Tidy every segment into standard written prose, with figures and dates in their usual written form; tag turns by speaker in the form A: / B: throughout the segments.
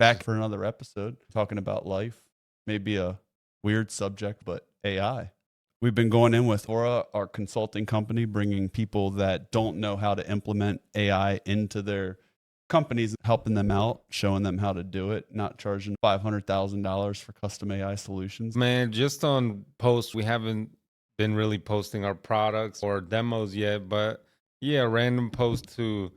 A: Back for another episode talking about life. Maybe a weird subject, but AI. We've been going in with Aura, our consulting company, bringing people that don't know how to implement AI into their companies, helping them out, showing them how to do it, not charging $500,000 for custom AI solutions.
B: Man, just on posts, we haven't been really posting our products or demos yet, but yeah, random post to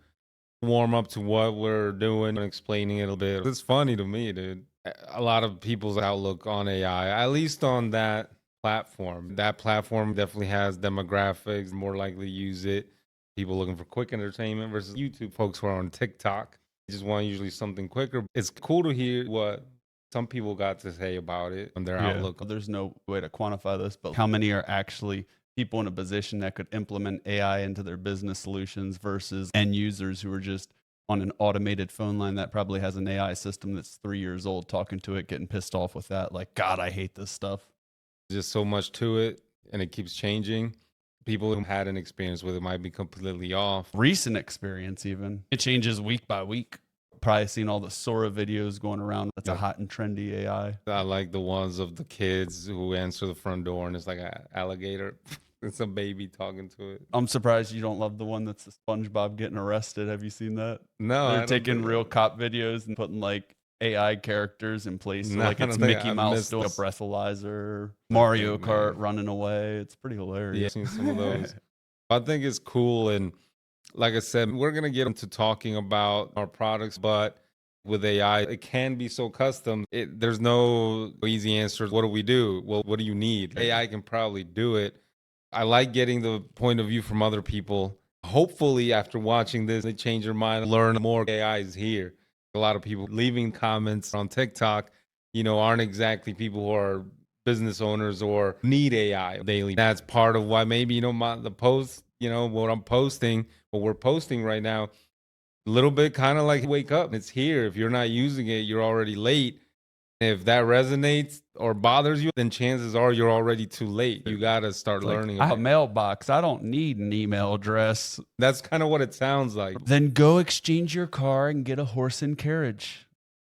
B: warm up to what we're doing and explaining it a bit. It's funny to me, dude. A lot of people's outlook on AI, at least on that platform. That platform definitely has demographics, more likely to use it. People looking for quick entertainment versus YouTube folks who are on TikTok. They just want usually something quicker. It's cool to hear what some people got to say about it and their outlook.
A: There's no way to quantify this, but how many are actually people in a position that could implement AI into their business solutions versus end users who are just on an automated phone line that probably has an AI system that's 3 years old, talking to it, getting pissed off with that. Like, God, I hate this stuff.
B: Just so much to it, and it keeps changing. People who had an experience with it might be completely off.
A: Recent experience, even. It changes week by week. Probably seen all the Sora videos going around. That's a hot and trendy AI.
B: I like the ones of the kids who answer the front door and it's like an alligator. It's a baby talking to it.
A: I'm surprised you don't love the one that's the SpongeBob getting arrested. Have you seen that?
B: No,
A: They're taking real cop videos and putting like AI characters in place. So, like it's Mickey Mouse doing a breathalyzer, Mario Kart running away. It's pretty hilarious.
B: Yeah, I've seen some of those. I think it's cool. And like I said, we're going to get into talking about our products, but with AI, it can be so custom. There's no easy answer. What do we do? Well, what do you need? AI can probably do it. I like getting the point of view from other people. Hopefully, after watching this, they change their mind, learn more AI is here. A lot of people leaving comments on TikTok, aren't exactly people who are business owners or need AI daily. That's part of why maybe, the post, what I'm posting, what we're posting right now, a little bit kind of like wake up. It's here. If you're not using it, you're already late. If that resonates or bothers you, then chances are you're already too late. You got to start learning.
A: I have a mailbox. I don't need an email address.
B: That's kind of what it sounds like.
A: Then go exchange your car and get a horse and carriage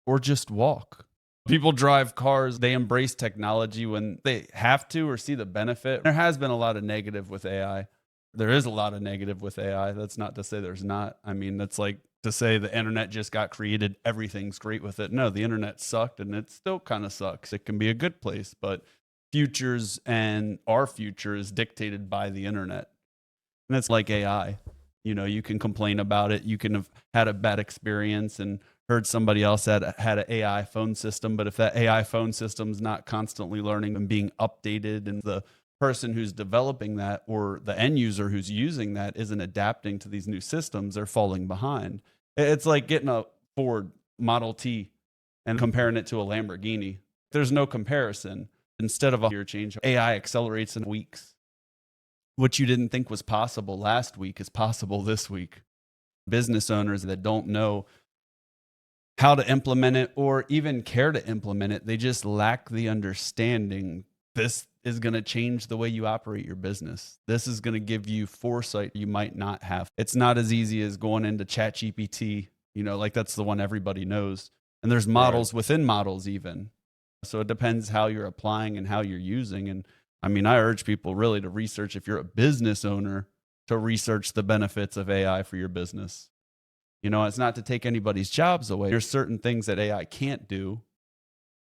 A: or just walk. People drive cars. They embrace technology when they have to or see the benefit. There has been a lot of negative with AI. There is a lot of negative with AI. That's not to say there's not. I mean, that's like to say the internet just got created, everything's great with it. No, the internet sucked and it still kind of sucks. It can be a good place, but futures and our future is dictated by the internet. And it's like AI. You can complain about it. You can have had a bad experience and heard somebody else had an AI phone system. But if that AI phone system's not constantly learning and being updated, and the person who's developing that or the end user who's using that isn't adapting to these new systems, they're falling behind. It's like getting a Ford Model T and comparing it to a Lamborghini. There's no comparison. Instead of a year change, AI accelerates in weeks. What you didn't think was possible last week is possible this week. Business owners that don't know how to implement it or even care to implement it, they just lack the understanding. This is going to change the way you operate your business. This is going to give you foresight you might not have. It's not as easy as going into ChatGPT, like that's the one everybody knows. And there's models within models even. So it depends how you're applying and how you're using. And I mean, I urge people really to research, if you're a business owner, to research the benefits of AI for your business. It's not to take anybody's jobs away. There's certain things that AI can't do.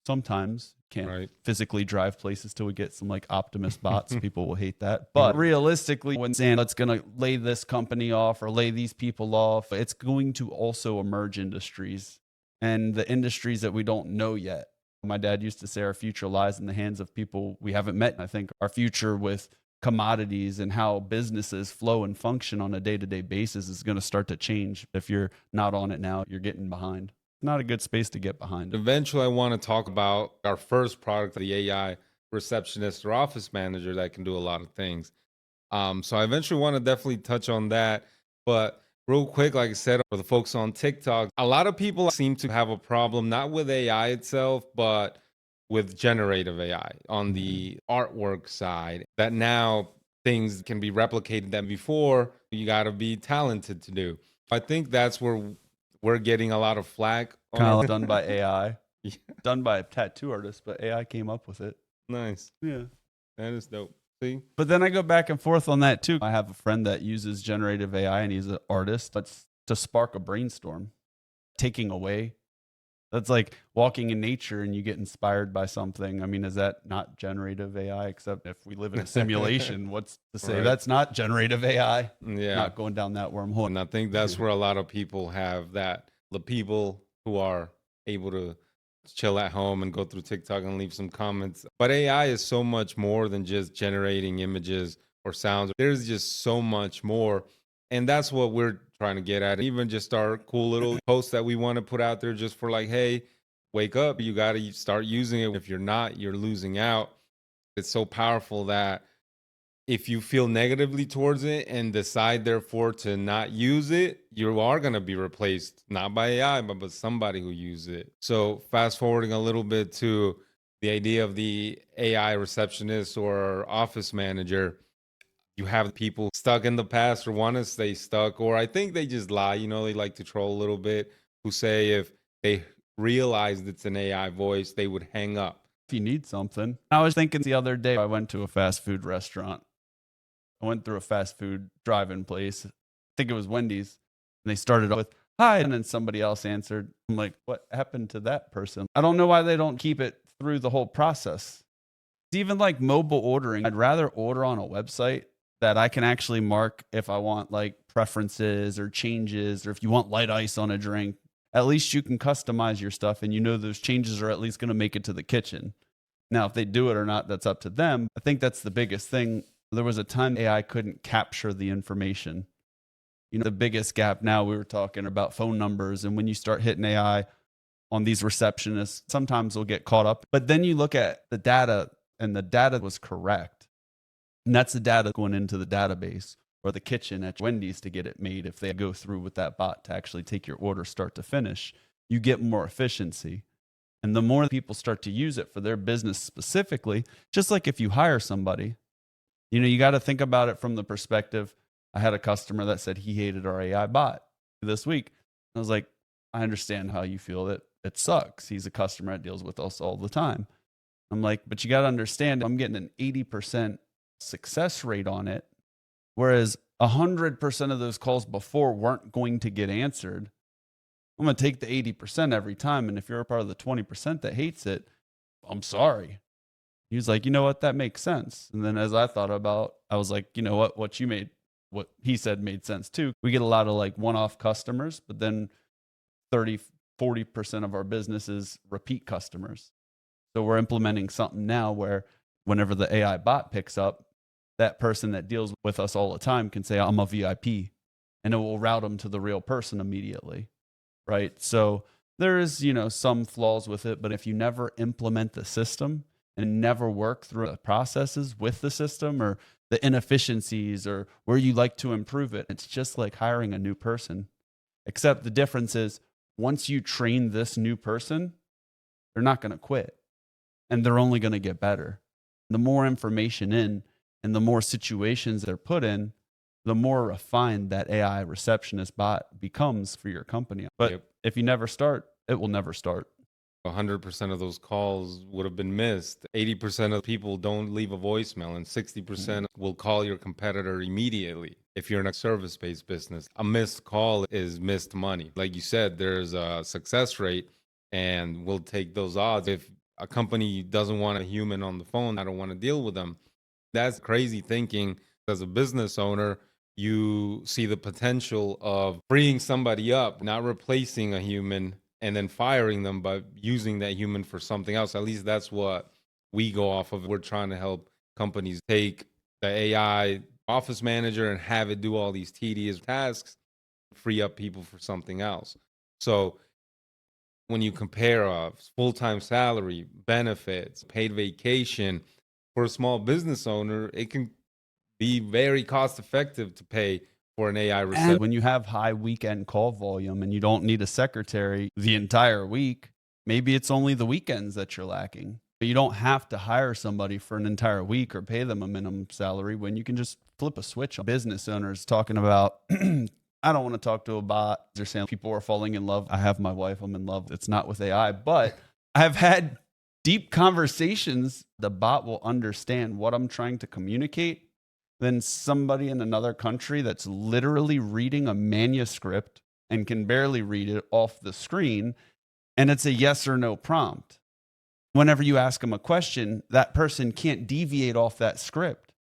A: Sometimes can't physically drive places till we get some like Optimus bots. People will hate that. But realistically, when saying it's going to lay this company off or lay these people off, it's going to also emerge industries, and the industries that we don't know yet. My dad used to say our future lies in the hands of people we haven't met. I think our future with commodities and how businesses flow and function on a day-to-day basis is going to start to change. If you're not on it now, you're getting behind. Not a good space to get behind.
B: Eventually, I want to talk about our first product, the AI receptionist or office manager that can do a lot of things. So I eventually want to definitely touch on that. But real quick, like I said, for the folks on TikTok, a lot of people seem to have a problem, not with AI itself, but with generative AI on the artwork side, that now things can be replicated that before you got to be talented to do. I think that's where we're getting a lot of flack on
A: Kind
B: our
A: of done by AI,
B: Yeah,
A: done by a tattoo artist, but AI came up with it.
B: nice.
A: Yeah.
B: That is dope. See?
A: But then I go back and forth on that too. I have a friend that uses generative AI and he's an artist, but to spark a brainstorm, taking away. That's like walking in nature and you get inspired by something. I mean, is that not generative AI? Except if we live in a simulation, what's to say
B: Right.
A: that's not generative AI?
B: Yeah.
A: Not going down that wormhole.
B: And I think that's where a lot of people have that. The people who are able to chill at home and go through TikTok and leave some comments. But AI is so much more than just generating images or sounds. There's just so much more. And that's what we're trying to get at. Even just our cool little posts that we want to put out there just for like, hey, wake up. You got to start using it. If you're not, you're losing out. It's so powerful that if you feel negatively towards it and decide therefore to not use it, you are going to be replaced not by AI but by somebody who uses it. So fast forwarding a little bit to the idea of the AI receptionist or office manager, you have people stuck in the past or want to stay stuck, or I think they just lie, they like to troll a little bit, who say if they realized it's an AI voice they would hang up.
A: If you need something, I was thinking the other day, I went to a fast food restaurant. I went through a fast food drive-in place. I think it was Wendy's. And they started off with, hi. And then somebody else answered. I'm like, what happened to that person? I don't know why they don't keep it through the whole process. It's even like mobile ordering. I'd rather order on a website that I can actually mark if I want like preferences or changes, or if you want light ice on a drink. At least you can customize your stuff and you know those changes are at least going to make it to the kitchen. Now, if they do it or not, that's up to them. I think that's the biggest thing. There was a time AI couldn't capture the information. The biggest gap now, we were talking about phone numbers. And when you start hitting AI on these receptionists, sometimes they'll get caught up. But then you look at the data and the data was correct. And that's the data going into the database or the kitchen at Wendy's to get it made. If they go through with that bot to actually take your order start to finish, you get more efficiency. And the more people start to use it for their business specifically, just like if you hire somebody, you got to think about it from the perspective. I had a customer that said he hated our AI bot this week. I was like, I understand how you feel. It sucks. He's a customer that deals with us all the time. I'm like, but you got to understand, I'm getting an 80% success rate on it, whereas 100% of those calls before weren't going to get answered. I'm going to take the 80% every time. And if you're a part of the 20% that hates it, I'm sorry. He was like, you know what? That makes sense. And then as I thought about, I was like, you know what he said made sense too. We get a lot of like one-off customers, but then 30-40% of our business is repeat customers. So we're implementing something now where whenever the AI bot picks up, that person that deals with us all the time can say, I'm a VIP, and it will route them to the real person immediately. Right. So there is, some flaws with it, but if you never implement the system and never work through the processes with the system or the inefficiencies or where you like to improve it, it's just like hiring a new person. Except the difference is once you train this new person, they're not going to quit and they're only going to get better. The more information in and the more situations they're put in, the more refined that AI receptionist bot becomes for your company. But if you never start, it will never start.
B: 100% of those calls would have been missed. 80% of people don't leave a voicemail, and 60% will call your competitor immediately. If you're in a service-based business, a missed call is missed money. Like you said, there's a success rate, and we'll take those odds. If a company doesn't want a human on the phone, I don't want to deal with them. That's crazy thinking. As a business owner, you see the potential of freeing somebody up, not replacing a human and then firing them, but using that human for something else. At least that's what we go off of. We're trying to help companies take the AI office manager and have it do all these tedious tasks, free up people for something else. So when you compare a full-time salary, benefits, paid vacation, for a small business owner, it can be very cost effective to pay for an AI receptionist.
A: And when you have high weekend call volume and you don't need a secretary the entire week, maybe it's only the weekends that you're lacking. But you don't have to hire somebody for an entire week or pay them a minimum salary when you can just flip a switch on business owners talking about I don't want to talk to a bot. They're saying people are falling in love. I have my wife. I'm in love. It's not with AI, but I've had deep conversations. The bot will understand what I'm trying to communicate than somebody in another country that's literally reading a manuscript and can barely read it off the screen. And it's a yes or no prompt. Whenever you ask them a question, that person can't deviate off that script.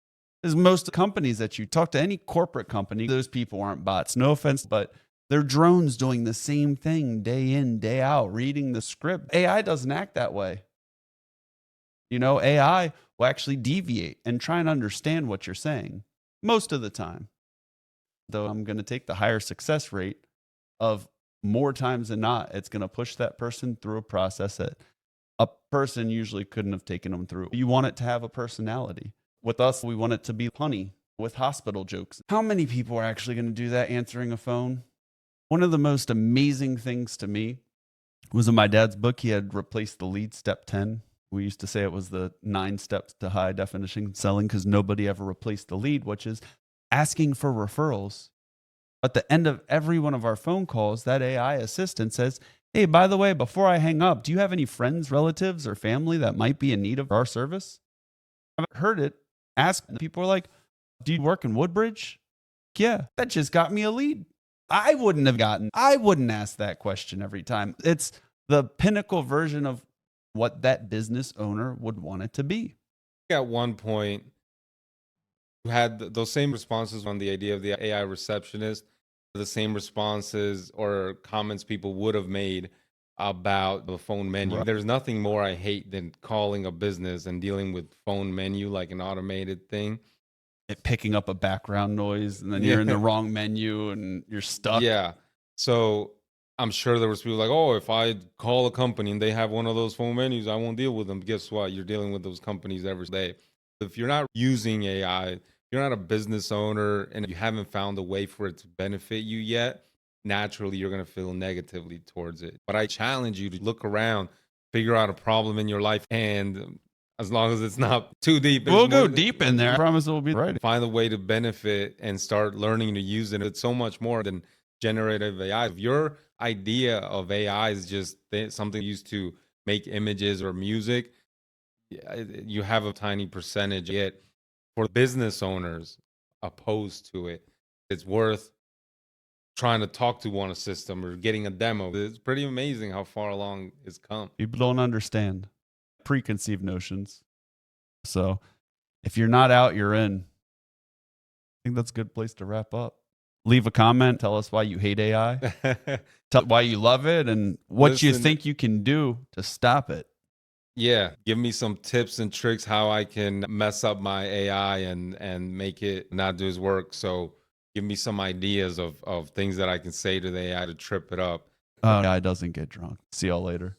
A: Because most companies that you talk to, any corporate company, those people aren't bots. No offense, but they're drones doing the same thing day in, day out, reading the script. AI doesn't act that way. AI will actually deviate and try and understand what you're saying most of the time. Though I'm going to take the higher success rate of more times than not, it's going to push that person through a process that a person usually couldn't have taken them through. You want it to have a personality. With us, we want it to be funny with hospital jokes. How many people are actually going to do that answering a phone? One of the most amazing things to me was in my dad's book. He had replaced the lead, step 10. We used to say it was the 9 steps to high definition selling because nobody ever replaced the lead, which is asking for referrals. At the end of every one of our phone calls, that AI assistant says, "Hey, by the way, before I hang up, do you have any friends, relatives, or family that might be in need of our service?" I've heard it asked. People are like, "Do you work in Woodbridge?" Yeah, that just got me a lead. I wouldn't ask that question every time. It's the pinnacle version of what that business owner would want it to be.
B: At one point, you had those same responses on the idea of the AI receptionist, the same responses or comments people would have made about the phone menu.
A: Right.
B: There's nothing more I hate than calling a business and dealing with phone menu like an automated thing.
A: It picking up a background noise and then you're in the
B: Yeah.
A: wrong menu and you're stuck.
B: Yeah. So I'm sure there was people like, oh, if I call a company and they have one of those phone menus, I won't deal with them. Guess what? You're dealing with those companies every day. If you're not using AI, you're not a business owner and you haven't found a way for it to benefit you yet, naturally you're going to feel negatively towards it. But I challenge you to look around, figure out a problem in your life, and as long as it's not too deep,
A: We'll go deep in there. I promise it will be right.
B: find a way to benefit and start learning to use it. It's so much more than generative AI. If your idea of AI is just something used to make images or music, you have a tiny percentage. Yet for business owners opposed to it, it's worth trying to talk to on a system or getting a demo. It's pretty amazing how far along it's come.
A: People don't understand preconceived notions. So if you're not out, you're in. I think that's a good place to wrap up. Leave a comment. Tell us why you hate AI. Tell why you love it and what you think you can do to stop it.
B: Yeah, give me some tips and tricks how I can mess up my AI and make it not do its work. So give me some ideas of things that I can say to the AI to trip it up.
A: AI doesn't get drunk. See y'all later.